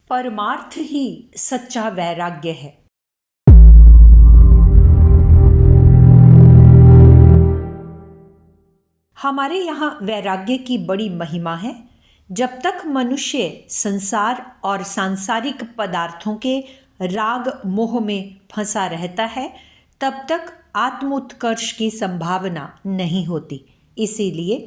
परमार्थ ही सच्चा वैराग्य है। हमारे यहाँ वैराग्य की बड़ी महिमा है। जब तक मनुष्य संसार और सांसारिक पदार्थों के राग मोह में फंसा रहता है, तब तक आत्मोत्कर्ष की संभावना नहीं होती। इसीलिए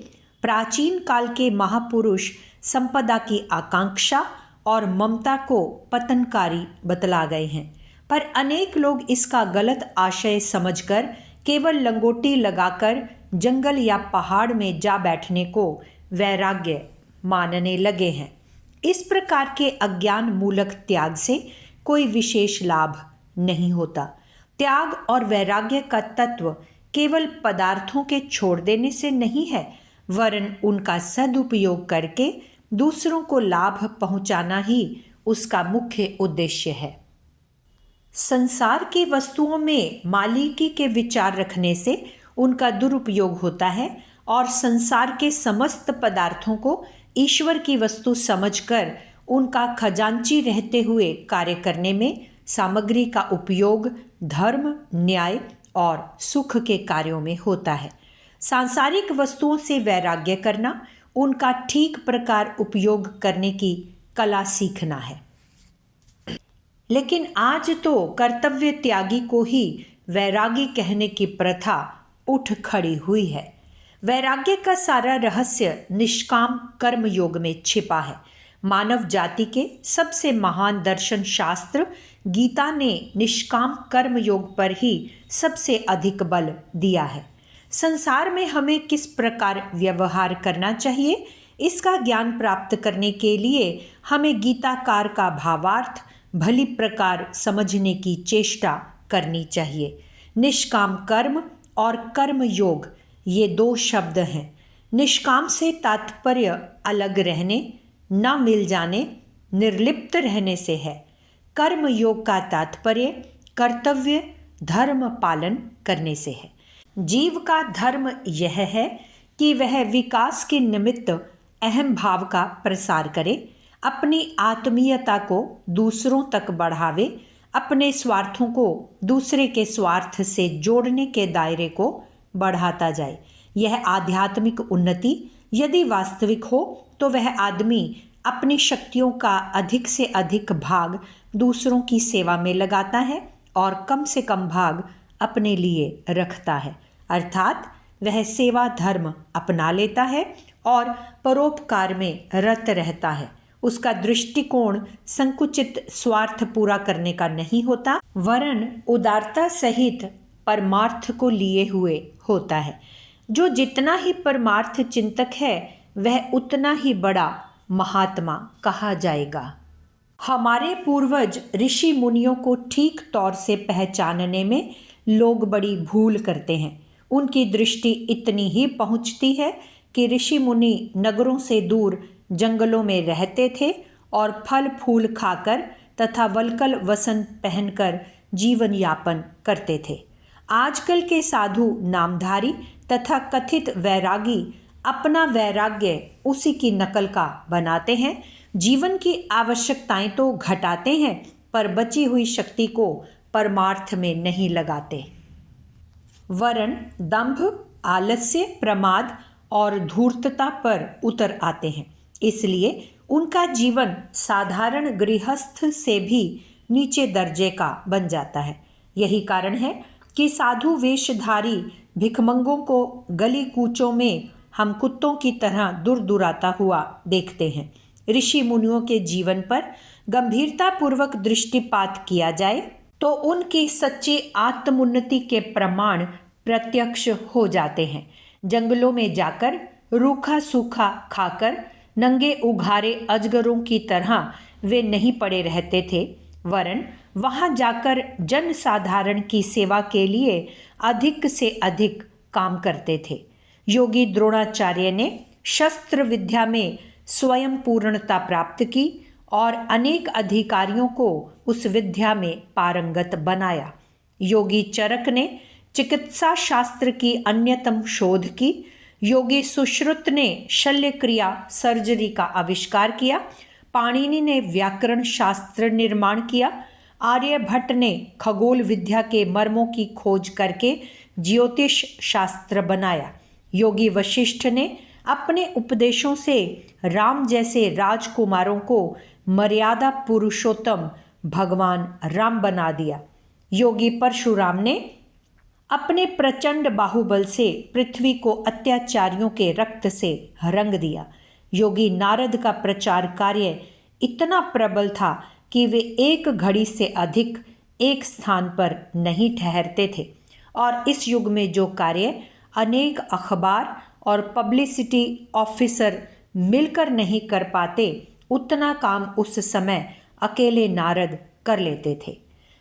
प्राचीन काल के महापुरुष संपदा की आकांक्षा और ममता को पतनकारी बतला गए हैं, पर अनेक लोग इसका गलत आशय समझकर केवल लंगोटी लगाकर जंगल या पहाड़ में जा बैठने को वैराग्य मानने लगे हैं। इस प्रकार के अज्ञान मूलक त्याग से कोई विशेष लाभ नहीं होता। त्याग और वैराग्य का तत्व केवल पदार्थों के छोड़ देने से नहीं है, वरन उनका सदुपयोग करके दूसरों को लाभ पहुंचाना ही उसका मुख्य उद्देश्य है। संसार की वस्तुओं में मालिकी के विचार रखने से उनका दुरुपयोग होता है और संसार के समस्त पदार्थों को ईश्वर की वस्तु समझकर उनका खजांची रहते हुए कार्य करने में सामग्री का उपयोग धर्म, न्याय और सुख के कार्यों में होता है। सांसारिक वस्तुओं से वैराग्य करना उनका ठीक प्रकार उपयोग करने की कला सीखना है। लेकिन आज तो कर्तव्य त्यागी को ही वैरागी कहने की प्रथा उठ खड़ी हुई है। वैराग्य का सारा रहस्य निष्काम कर्म योग में छिपा है। मानव जाति के सबसे महान दर्शन शास्त्र गीता ने निष्काम कर्म योग पर ही सबसे अधिक बल दिया है। संसार में हमें किस प्रकार व्यवहार करना चाहिए, इसका ज्ञान प्राप्त करने के लिए हमें गीताकार का भावार्थ भली प्रकार समझने की चेष्टा करनी चाहिए। निष्काम कर्म और कर्म योग ये दो शब्द हैं। निष्काम से तात्पर्य अलग रहने, न मिल जाने, निर्लिप्त रहने से है। कर्म योग का तात्पर्य कर्तव्य धर्म पालन करने से है। जीव का धर्म यह है कि वह विकास के निमित्त अहम भाव का प्रसार करे, अपनी आत्मीयता को दूसरों तक बढ़ावे, अपने स्वार्थों को दूसरे के स्वार्थ से जोड़ने के दायरे को बढ़ाता जाए। यह आध्यात्मिक उन्नति यदि वास्तविक हो तो वह आदमी अपनी शक्तियों का अधिक से अधिक भाग दूसरों की सेवा में लगाता है और कम से कम भाग अपने लिए रखता है। अर्थात वह सेवा धर्म अपना लेता है और परोपकार में रत रहता है। उसका दृष्टिकोण संकुचित स्वार्थ पूरा करने का नहीं होता, वरन उदारता सहित परमार्थ को लिए हुए होता है। जो जितना ही परमार्थ चिंतक है वह उतना ही बड़ा महात्मा कहा जाएगा। हमारे पूर्वज ऋषि मुनियों को ठीक तौर से पहचानने में लोग बड़ी भूल करते हैं। उनकी दृष्टि इतनी ही पहुंचती है कि ऋषि मुनि नगरों से दूर जंगलों में रहते थे और फल फूल खाकर तथा वल्कल वसन पहनकर जीवन यापन करते थे। आजकल के साधु नामधारी तथा कथित वैरागी अपना वैराग्य उसी की नकल का बनाते हैं। जीवन की आवश्यकताएं तो घटाते हैं, पर बची हुई शक्ति को परमार्थ में नहीं लगाते, वरन दंभ, आलस्य, प्रमाद और धूर्तता पर उतर आते हैं। इसलिए उनका जीवन साधारण गृहस्थ से भी नीचे दर्जे का बन जाता है। यही कारण है कि साधु वेशधारी भिखमंगों को गली कूचों में हम कुत्तों की तरह दूर दुराता हुआ देखते हैं। ऋषि मुनियों के जीवन पर गंभीरतापूर्वक दृष्टिपात किया जाए तो उनकी सच्ची आत्मोन्नति के प्रमाण प्रत्यक्ष हो जाते हैं। जंगलों में जाकर रूखा सूखा खाकर नंगे उघारे अजगरों की तरह वे नहीं पड़े रहते थे, वरन वहां जाकर जन साधारण की सेवा के लिए अधिक से अधिक काम करते थे। योगी द्रोणाचार्य ने शस्त्र विद्या में स्वयं पूर्णता प्राप्त की और अनेक अधिकारियों को उस विद्या में पारंगत बनाया। योगी चरक ने चिकित्सा शास्त्र की अन्यतम शोध की। योगी सुश्रुत ने शल्य क्रिया सर्जरी का आविष्कार किया। पाणिनि ने व्याकरण शास्त्र निर्माण किया। आर्यभट्ट ने खगोल विद्या के मर्मों की खोज करके ज्योतिष शास्त्र बनाया। योगी वशिष्ठ ने अपने उपदेशों से राम जैसे राजकुमारों को मर्यादा पुरुषोत्तम भगवान राम बना दिया। योगी परशुराम ने अपने प्रचंड बाहुबल से पृथ्वी को अत्याचारियों के रक्त से रंग दिया। योगी नारद का प्रचार कार्य इतना प्रबल था कि वे एक घड़ी से अधिक एक स्थान पर नहीं ठहरते थे, और इस युग में जो कार्य अनेक अखबार और पब्लिसिटी ऑफिसर मिलकर नहीं कर पाते, उतना काम उस समय अकेले नारद कर लेते थे।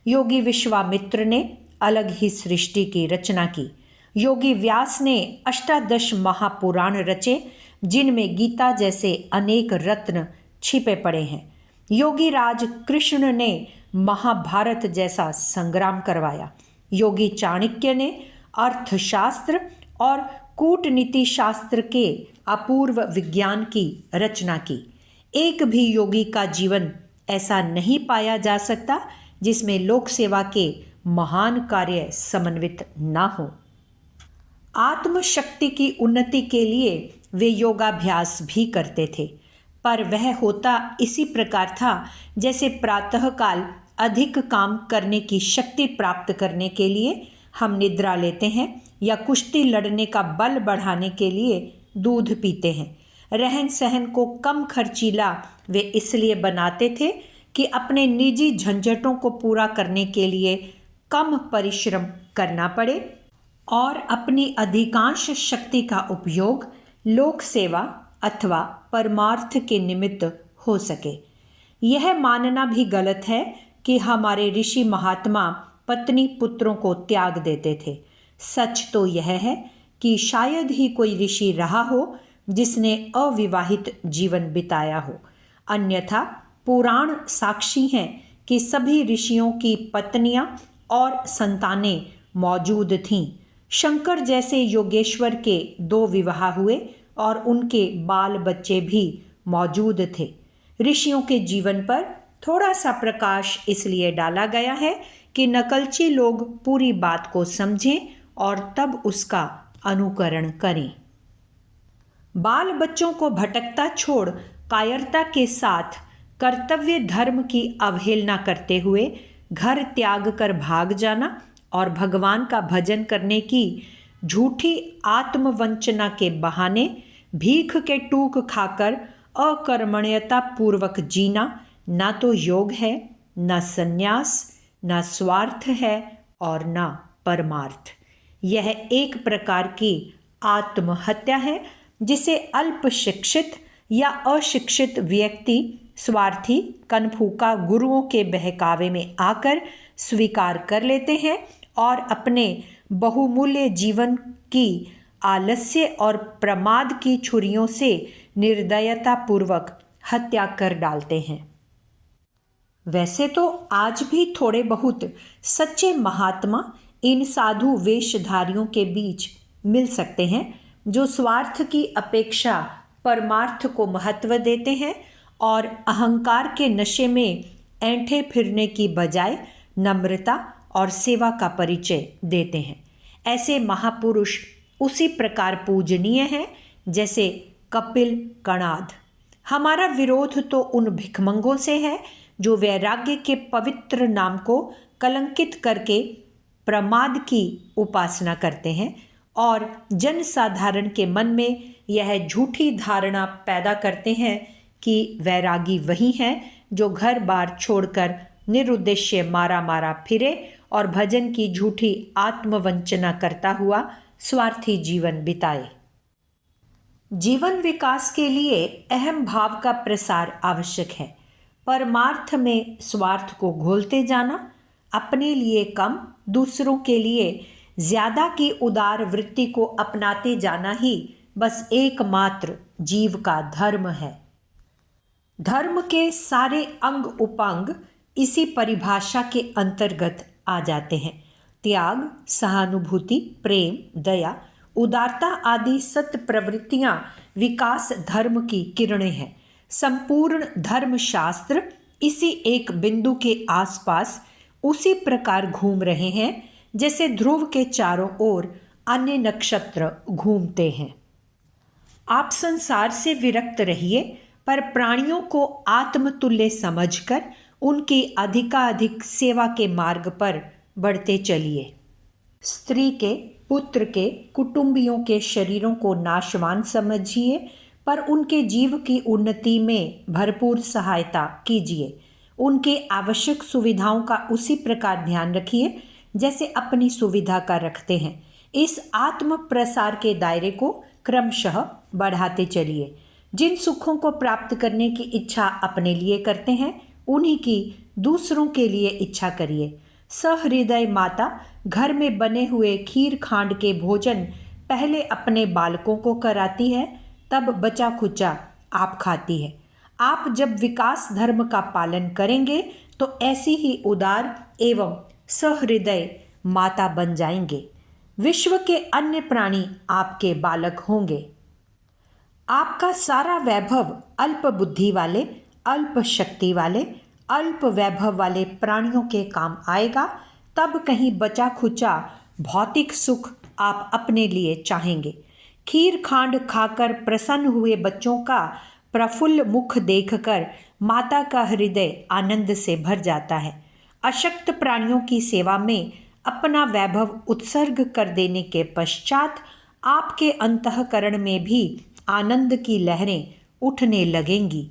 योगी विश्वामित्र ने अलग ही सृष्टि की रचना की। योगी व्यास ने अष्टादश महापुराण रचे, जिनमें गीता जैसे अनेक रत्न छिपे पड़े हैं। योगी राज कृष्ण ने महाभारत जैसा संग्राम करवाया। योगी चाणक्य ने अर्थशास्त्र और कूटनीति शास्त्र के अपूर्व विज्ञान की रचना की। एक भी योगी का जीवन ऐसा नहीं पाया जा सकता जिसमें लोक सेवा के महान कार्य समन्वित ना हो। आत्मशक्ति की उन्नति के लिए वे योगाभ्यास भी करते थे, पर वह होता इसी प्रकार था जैसे प्रातःकाल अधिक काम करने की शक्ति प्राप्त करने के लिए हम निद्रा लेते हैं या कुश्ती लड़ने का बल बढ़ाने के लिए दूध पीते हैं। रहन सहन को कम खर्चीला वे इसलिए बनाते थे कि अपने निजी झंझटों को पूरा करने के लिए कम परिश्रम करना पड़े और अपनी अधिकांश शक्ति का उपयोग लोक सेवा अथवा परमार्थ के निमित्त हो सके। यह मानना भी गलत है कि हमारे ऋषि महात्मा पत्नी पुत्रों को त्याग देते थे। सच तो यह है कि शायद ही कोई ऋषि रहा हो जिसने अविवाहित जीवन बिताया हो, अन्यथा पुराण साक्षी हैं कि सभी ऋषियों की पत्नियां और संतानें मौजूद थीं। शंकर जैसे योगेश्वर के 2 विवाह हुए और उनके बाल बच्चे भी मौजूद थे। ऋषियों के जीवन पर थोड़ा सा प्रकाश इसलिए डाला गया है कि नकलची लोग पूरी बात को समझें और तब उसका अनुकरण करें। बाल बच्चों को भटकता छोड़ कायरता के साथ कर्तव्य धर्म की अवहेलना करते हुए घर त्याग कर भाग जाना और भगवान का भजन करने की झूठी आत्मवंचना के बहाने भीख के टूक खाकर अकर्मण्यता पूर्वक जीना ना तो योग है, ना संन्यास, ना स्वार्थ है और ना परमार्थ। यह एक प्रकार की आत्महत्या है जिसे अल्प शिक्षित या अशिक्षित व्यक्ति स्वार्थी कनफूका गुरुओं के बहकावे में आकर स्वीकार कर लेते हैं और अपने बहुमूल्य जीवन की आलस्य और प्रमाद की छुरियों से निर्दयता पूर्वक हत्या कर डालते हैं। वैसे तो आज भी थोड़े बहुत सच्चे महात्मा इन साधु वेशधारियों के बीच मिल सकते हैं जो स्वार्थ की अपेक्षा परमार्थ को महत्व देते हैं और अहंकार के नशे में ऐंठे फिरने की बजाय नम्रता और सेवा का परिचय देते हैं। ऐसे महापुरुष उसी प्रकार पूजनीय हैं जैसे कपिल कणाद। हमारा विरोध तो उन भिखमंगों से है जो वैराग्य के पवित्र नाम को कलंकित करके प्रमाद की उपासना करते हैं और जन साधारण के मन में यह झूठी धारणा पैदा करते हैं कि वैरागी वही हैं जो घर बार छोड़कर निरुद्देश्य मारा मारा फिरे और भजन की झूठी आत्मवंचना करता हुआ स्वार्थी जीवन बिताए। जीवन विकास के लिए अहम भाव का प्रसार आवश्यक है। परमार्थ में स्वार्थ को घोलते जाना, अपने लिए कम दूसरों के लिए ज्यादा की उदार वृत्ति को अपनाते जाना ही बस एकमात्र जीव का धर्म है। धर्म के सारे अंग उपांग इसी परिभाषा के अंतर्गत आ जाते हैं। त्याग, सहानुभूति, प्रेम, दया, उदारता आदि सत प्रवृत्तियां विकास धर्म की किरणें हैं। संपूर्ण धर्मशास्त्र इसी एक बिंदु के आसपास उसी प्रकार घूम रहे हैं जैसे ध्रुव के चारों ओर अन्य नक्षत्र घूमते हैं। आप संसार से विरक्त रहिए, पर प्राणियों को आत्मतुल्य समझकर उनकी अधिकाधिक सेवा के मार्ग पर बढ़ते चलिए। स्त्री के, पुत्र के, कुटुंबियों के शरीरों को नाशवान समझिए, पर उनके जीव की उन्नति में भरपूर सहायता कीजिए। उनके आवश्यक सुविधाओं का उसी प्रकार ध्यान रखिए जैसे अपनी सुविधा का रखते हैं। इस आत्म प्रसार के दायरे को क्रमशः बढ़ाते चलिए। जिन सुखों को प्राप्त करने की इच्छा अपने लिए करते हैं, उन्हीं की दूसरों के लिए इच्छा करिए। सहृदय माता घर में बने हुए खीर खांड के भोजन पहले अपने बालकों को कराती है, तब बचा खुचा आप खाती है। आप जब विकास धर्म का पालन करेंगे तो ऐसी ही उदार एवं सहृदय माता बन जाएंगे। विश्व के अन्य प्राणी आपके बालक होंगे। आपका सारा वैभव अल्प बुद्धि वाले, अल्प शक्ति वाले, अल्प वैभव वाले प्राणियों के काम आएगा। तब कहीं बचा खुचा भौतिक सुख आप अपने लिए चाहेंगे। खीर खांड खाकर प्रसन्न हुए बच्चों का प्रफुल्ल मुख देखकर माता का हृदय आनंद से भर जाता है। अशक्त प्राणियों की सेवा में अपना वैभव उत्सर्ग कर देने के पश्चात आपके अंतःकरण में भी आनंद की लहरें उठने लगेंगी।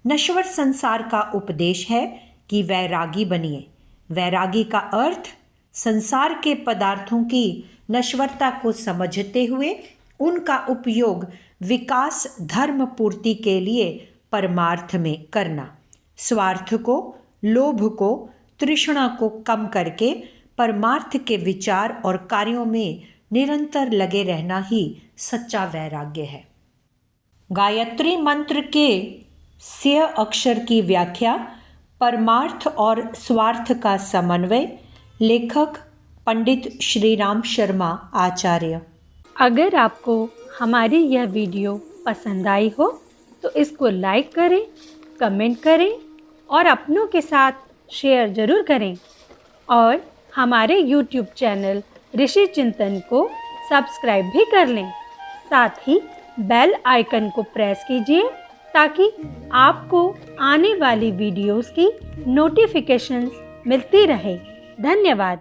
नश्वर संसार का उपदेश है कि वैरागी बनिए। वैरागी का अर्थ संसार के पदार्थों की नश्वरता को समझते हुए उनका उपयोग विकास धर्म पूर्ति के लिए परमार्थ में करना। स्वार्थ को, लोभ को, तृष्णा को कम करके परमार्थ के विचार और कार्यों में निरंतर लगे रहना ही सच्चा वैराग्य है। गायत्री मंत्र के 6 अक्षर की व्याख्या, परमार्थ और स्वार्थ का समन्वय। लेखक पंडित श्रीराम शर्मा आचार्य। अगर आपको हमारी यह वीडियो पसंद आई हो तो इसको लाइक करें, कमेंट करें और अपनों के साथ शेयर ज़रूर करें। और हमारे YouTube चैनल ऋषि चिंतन को सब्सक्राइब भी कर लें। साथ ही बेल आइकन को प्रेस कीजिए ताकि आपको आने वाली वीडियोस की नोटिफिकेशंस मिलती रहे। धन्यवाद।